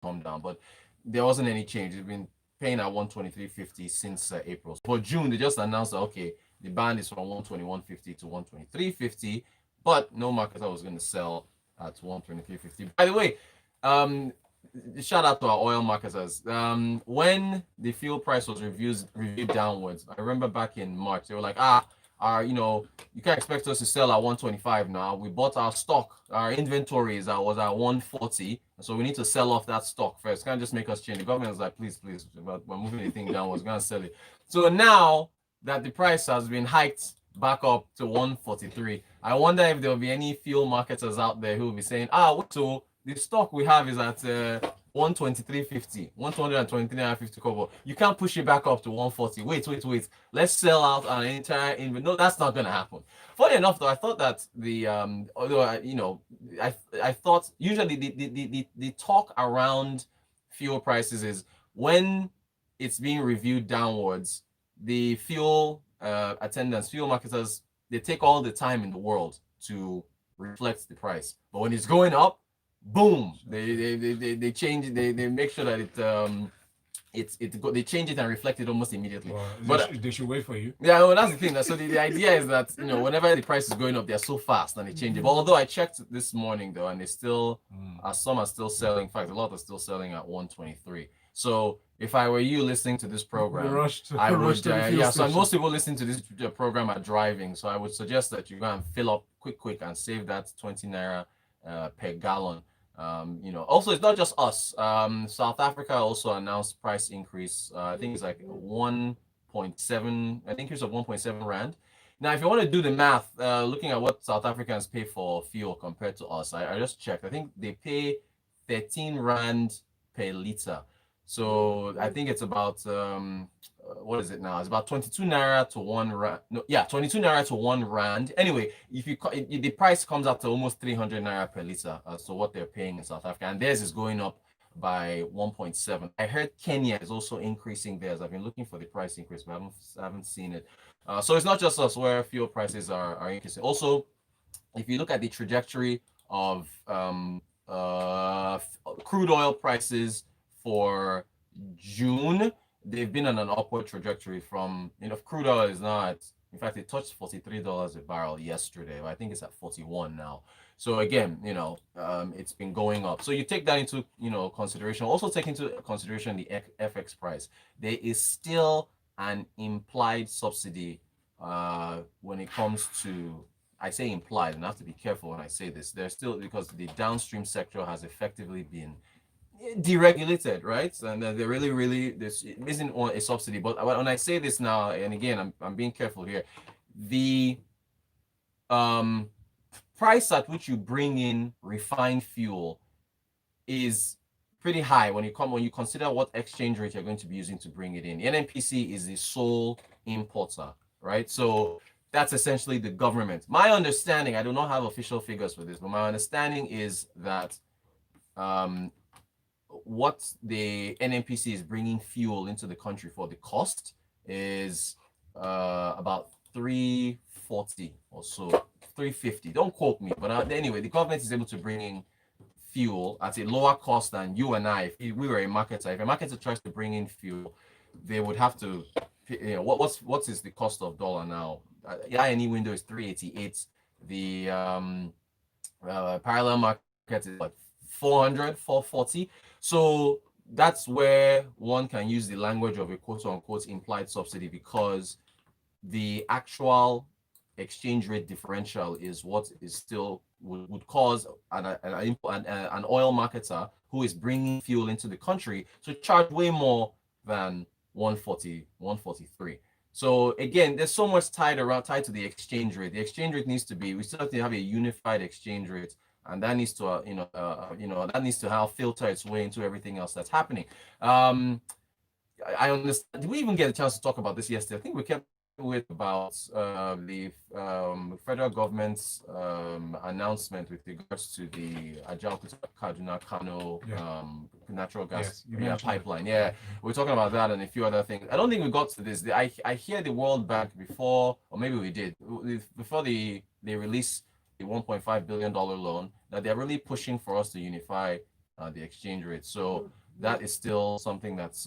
come down, but there wasn't any change. It's been paying at 123.50 since April. For June, they just announced that okay, the band is from 121.50 to 123.50, but no marketer was going to sell at 123.50. By the way, um, shout out to our oil marketers. When the fuel price was reviewed downwards, I remember back in March, they were like, you can't expect us to sell at 125 now. We bought our stock, our inventories was at 140, so we need to sell off that stock first. Can't just make us change. The government was like, please, we're moving the thing down. We're gonna sell it. So now that the price has been hiked back up to 143, I wonder if there will be any fuel marketers out there who will be saying, so the stock we have is at 123.50, 123.50 kobo. You can't push it back up to 140. Wait. Let's sell out an entire inventory. No, that's not gonna happen. Funny enough, though, I thought that the although I thought usually the talk around fuel prices is when it's being reviewed downwards, the fuel attendants, fuel marketers, they take all the time in the world to reflect the price. But when it's going up, boom, they change it. They make sure that they change it and reflect it almost immediately. Well, But they should wait for you. yeah, well, that's the thing. So the idea is that whenever the price is going up, they're so fast and they change it. But although I checked this morning though, and they still, some are still selling. In fact, a lot are still selling at 123. So if I were you listening to this program, I would, So most people listening to this program are driving. So I would suggest that you go and fill up quick and save that 20 naira per gallon. Also it's not just us. South Africa also announced price increase. I think it's like 1.7, an increase of 1.7 rand. Now, if you want to do the math, looking at what South Africans pay for fuel compared to us, I just checked. I think they pay 13 rand per liter. So I think it's about what is it now? It's about 22 naira to 1 rand. No, yeah, 22 naira to 1 rand. Anyway, if the price comes up to almost 300 naira per liter. So what they're paying in South Africa, and theirs is going up by 1.7. I heard Kenya is also increasing theirs. I've been looking for the price increase, but I haven't seen it. So it's not just us where fuel prices are increasing. Also, if you look at the trajectory of crude oil prices for June, they've been on an upward trajectory from, crude oil is now at, in fact, it touched $43 a barrel yesterday. I think it's at 41 now. So again, it's been going up. So you take that into, consideration. Also take into consideration the FX price. There is still an implied subsidy when it comes to, I say implied, and I have to be careful when I say this. There's still, because the downstream sector has effectively been deregulated, right? And they really this isn't a subsidy. But when I say this now, and again, I'm being careful here, the price at which you bring in refined fuel is pretty high when you consider what exchange rate you're going to be using to bring it in. The NNPC is the sole importer, right? So that's essentially the government. My understanding, I do not have official figures for this, but my understanding is that what the NNPC is bringing fuel into the country for, the cost is about 340 or so, 350. Don't quote me, but anyway, the government is able to bring in fuel at a lower cost than you and I. If we were a marketer, if a marketer tries to bring in fuel, they would have to, what is the cost of dollar now? INE window is 388. The parallel market is like 400, 440. So that's where one can use the language of a quote unquote implied subsidy, because the actual exchange rate differential is what is still would cause an oil marketer who is bringing fuel into the country to charge way more than 140, 143. So again, there's so much tied to the exchange rate. The exchange rate needs to be, we still have to have a unified exchange rate, and that needs to that needs to have filter its way into everything else that's happening. I understand. Did we even get a chance to talk about this yesterday? I think we kept with about the federal government's announcement with regards to the Ajaokuta Kaduna Kano natural gas pipeline. Yeah, we're talking about that and a few other things. I don't think we got to this. I hear the World Bank before, or maybe we did, before they release the $1.5 billion loan, that they're really pushing for us to unify the exchange rate. So that is still something that's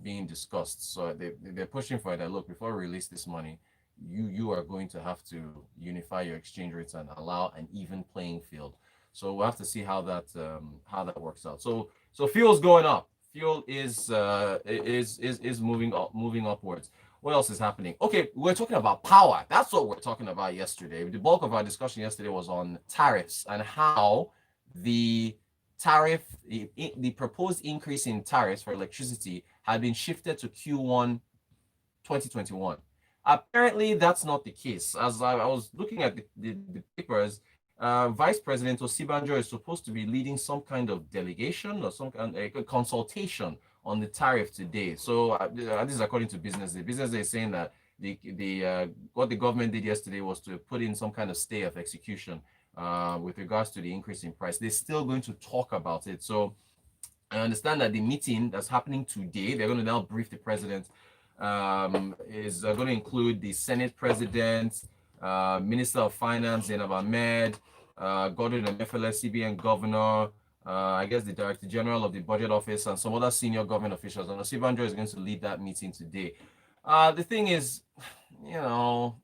being discussed. So they're pushing for it. That look, before we release this money, you are going to have to unify your exchange rates and allow an even playing field. So we'll have to see how that works out. So fuel's going up. Fuel is moving upwards. What else is happening? Okay, we're talking about power. That's what we're talking about yesterday. The bulk of our discussion yesterday was on tariffs and how the the proposed increase in tariffs for electricity had been shifted to Q1 2021. Apparently, that's not the case. As I was looking at the papers, Vice President Osibanjo is supposed to be leading some kind of delegation or some kind of a consultation on the tariff today. So this is according to Business Day. Business Day is saying that what the government did yesterday was to put in some kind of stay of execution with regards to the increase in price. They're still going to talk about it. So I understand that the meeting that's happening today, they're going to now brief the president, is going to include the Senate President, Minister of Finance, Zainab Ahmed, Godwin Emefiele, CBN Governor, I guess the Director General of the Budget Office, and some other senior government officials. And Osibanjo is going to lead that meeting today. The thing is,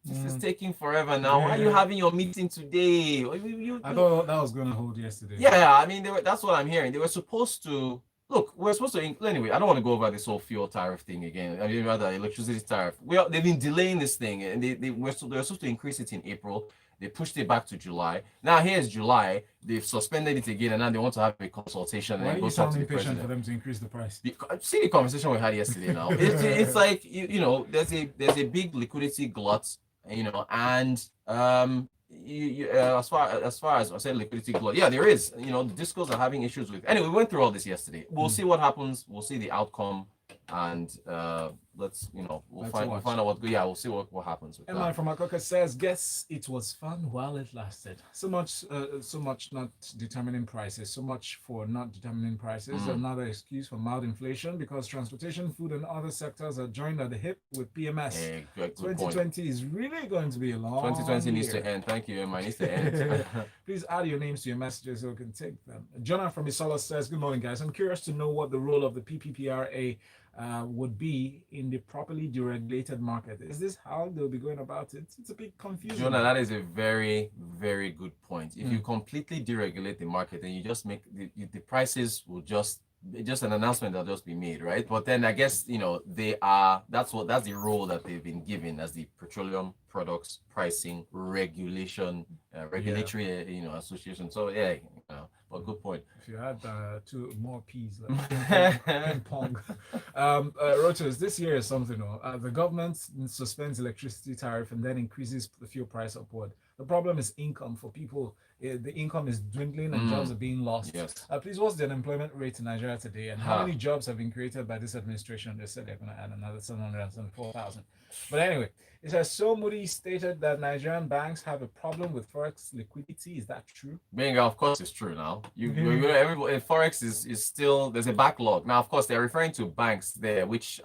this is taking forever now. Why are you having your meeting today? I thought that was going to hold yesterday. Yeah, I mean, that's what I'm hearing. They were supposed to look. We're supposed to anyway. I don't want to go over this whole fuel tariff thing again. I mean, rather electricity tariff. They've been delaying this thing, and they were supposed to increase it in April. They pushed it back to July. Now here's July. They've suspended it again, and now they want to have a consultation. Why are you sounding impatient for them to increase the price? See the conversation we had yesterday. Now it's like there's a big liquidity glut, and as far as I said, liquidity glut. Yeah, there is. The discos are having issues with. Anyway, we went through all this yesterday. We'll see what happens. We'll see the outcome, and we'll find out what. Yeah, we'll see what happens with N1 from Akoka says, "Guess it was fun while it lasted. So much not determining prices. So much for not determining prices. Another excuse for mild inflation because transportation, food, and other sectors are joined at the hip with PMS. Good 2020 point. is really going to be a long 2020 needs year. to end. Thank you, Emma. Needs to end. Please add your names to your messages so we can take them." Jonah from Isola says, "Good morning, guys. I'm curious to know what the role of the PPPRA would be in the properly deregulated market. Is this how they'll be going about it? It's a bit confusing." Jonah, that is a very, very good point. If you completely deregulate the market and you just make the prices will just an announcement that'll just be made, right? But then I guess that's the role that they've been given as the Petroleum Products Pricing Regulation Regulatory Association. So but good point. If you had two more P's, like ping pong. Rotos, this year is something. The government suspends electricity tariff and then increases the fuel price upward. The problem is income for people. The income is dwindling and jobs are being lost. Yes. Please, what's the unemployment rate in Nigeria today? And how many jobs have been created by this administration? They said they're going to add another 774,000. But anyway, it says, "So Moody stated that Nigerian banks have a problem with forex liquidity. Is that true?" Benga, of course, it's true. Now everybody, forex is still, there's a backlog. Now, of course, they're referring to banks there, which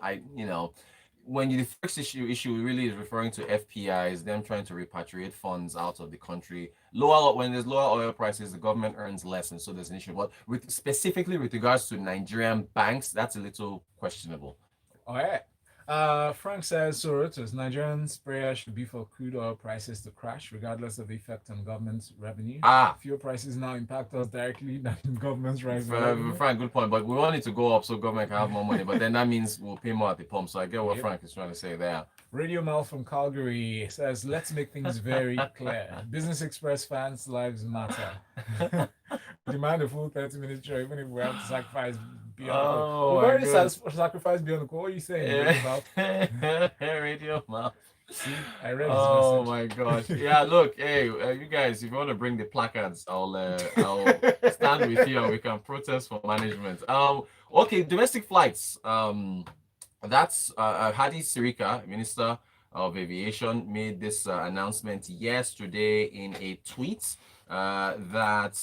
when the first issue really is referring to FPIs, them trying to repatriate funds out of the country. When there's lower oil prices, the government earns less, and so there's an issue. But specifically with regards to Nigerian banks, that's a little questionable. All right. Frank says, "So Reuters, Nigerians' prayer should be for crude oil prices to crash, regardless of the effect on government's revenue. Fuel prices now impact us directly than government's revenue." Frank, good point. But we want it to go up so government can have more money. But then that means we'll pay more at the pump. So I get what Frank is trying to say there. Radio Mel from Calgary says, "Let's make things very clear. Business Express fans' lives matter. Demand a full 30-minute show, even if we have to sacrifice beyond. We've already sacrificed beyond the call. What are you saying? Radio Mel. See, I read his message. My gosh. Yeah, look, hey, you guys, if you want to bring the placards, I'll stand with you and we can protest for management. Okay, domestic flights. That's Hadi Sirika, Minister of Aviation made this announcement yesterday in a tweet that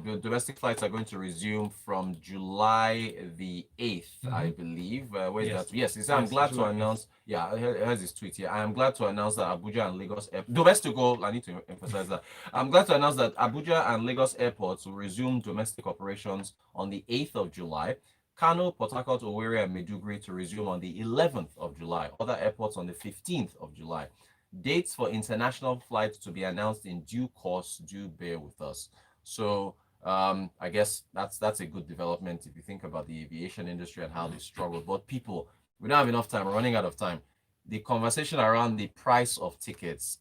the domestic flights are going to resume from July the 8th, I believe. Where's Yes. that? Yes, I'm glad to July 8th. announce. Yeah, here's his tweet here. I am glad to announce that Abuja and Lagos domestic. I need to emphasize that. I'm glad to announce that Abuja and Lagos airports will resume domestic operations on the 8th of July. Kano, Port Harcourt, Owerri, and Maiduguri to resume on the 11th of July. Other airports on the 15th of July. Dates for international flights to be announced in due course. Do bear with us. So I guess that's a good development if you think about the aviation industry and how they struggle. But people, we don't have enough time. We're running out of time. The conversation around the price of tickets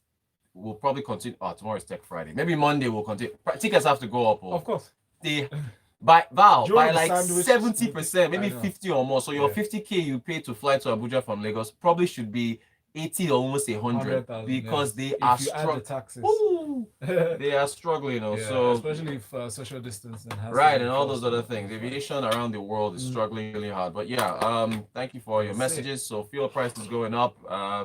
will probably continue. Tomorrow is Tech Friday. Maybe Monday will continue. Tickets have to go up. Of course. By During like sandwich, 70%, maybe 50 or more. So your 50K you pay to fly to Abuja from Lagos probably should be 80 or almost 100 because they are struggling. They are struggling, so especially if social distancing has and all those other things. Aviation around the world is struggling really hard. But thank you for your messages. So fuel price is going up.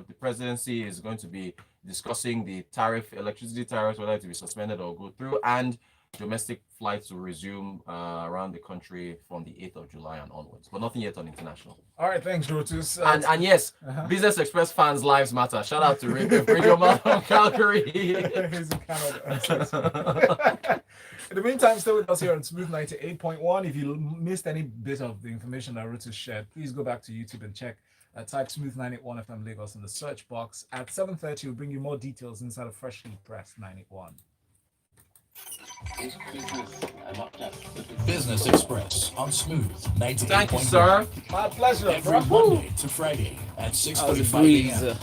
The presidency is going to be discussing the electricity tariffs, whether to be suspended or go through, and domestic flights will resume around the country from the 8th of July and onwards, but nothing yet on international. All right, thanks, Rotus. And yes, Business Express fans' lives matter. Shout out to Radio Man from Calgary. He's in Canada. In the meantime, stay with us here on Smooth 98.1. If you missed any bit of the information that Rotus shared, please go back to YouTube and check. Type Smooth 91 FM Lagos in the search box. At 7:30, we'll bring you more details inside of Freshly Pressed 91. Business Express on Smooth 98.1. Thank you, sir. My pleasure. Every Monday to Friday at 6:45 a.m.